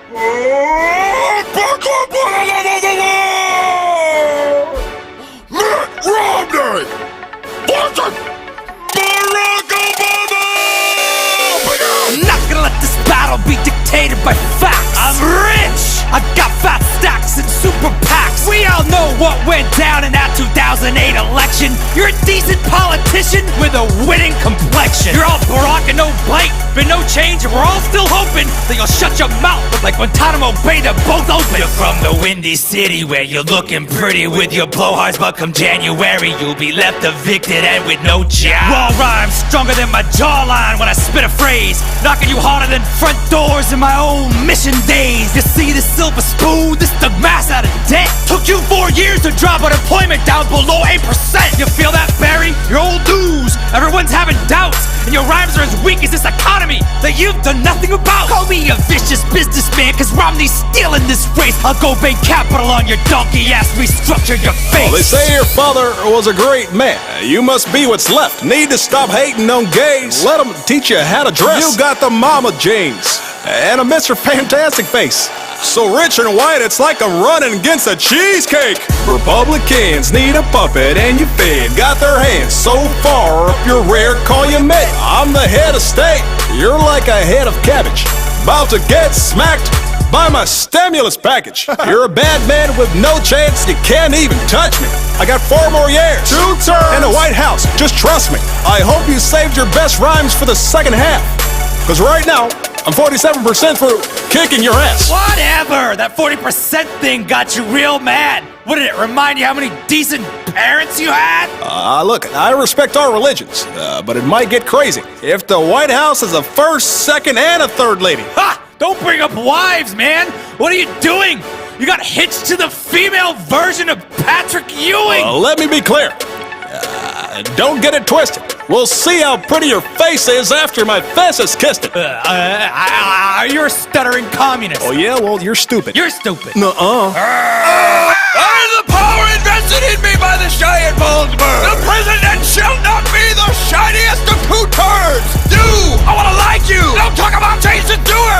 Mitt Romney! Barack Obama! I'm not gonna let this battle be dictated by facts. I'm rich! I got fat stacks and super PACs. We all know what went down in that 2008 election. You're a decent politician with a winning complexion. You're all Barack and no bite, but no change, and we're all still hoping that you'll shut your mouth like Guantanamo Bay, they're both open. You're from the Windy City where you're looking pretty with your blowhards, but come January you'll be left evicted and with no job. Raw rhymes stronger than my jawline when I spit a phrase, knocking you harder than front doors in my old mission days. You see this silver spoon, this dug mass out of debt. Took you 4 years to drop unemployment down below 8%. You feel that, Barry? You're old news. Everyone's having doubts, and your rhymes are as weak as this economy that you've done nothing about. Call me a vicious businessman, cause Romney's stealing this race. I'll go bank capital on your donkey ass, restructure your face. They say your father was a great man. You must be what's left. Need to stop hating on gays. Let them teach you how to dress. You got the mama jeans and a Mr. Fantastic face. So rich and white, it's like I'm running against a cheesecake. Republicans need a puppet and you fed. Got their hands so far up your rear, call you mate. I'm the head of state. You're like a head of cabbage, about to get smacked by my stimulus package. You're a bad man with no chance, you can't even touch me. I got 4 more years, 2 terms, and the White House, just trust me. I hope you saved your best rhymes for the second half, cause right now, I'm 47% for kicking your ass. Whatever! That 40% thing got you real mad. What did it remind you how many decent parents you had? Look, I respect our religions, but it might get crazy if the White House has a first, second, and a third lady. Ha! Don't bring up wives, man! What are you doing? You got hitched to the female version of Patrick Ewing! Let me be clear. Don't get it twisted. We'll see how pretty your face is after my face has kissed it. You're a stuttering communist. Oh yeah? Well, you're stupid. You're stupid. Nuh-uh. I am the power invested in me by the Cheyenne Bollesburg. The president shall not be the shiniest of 2 turds. You! I wanna like you! Don't talk about Jason Stewart!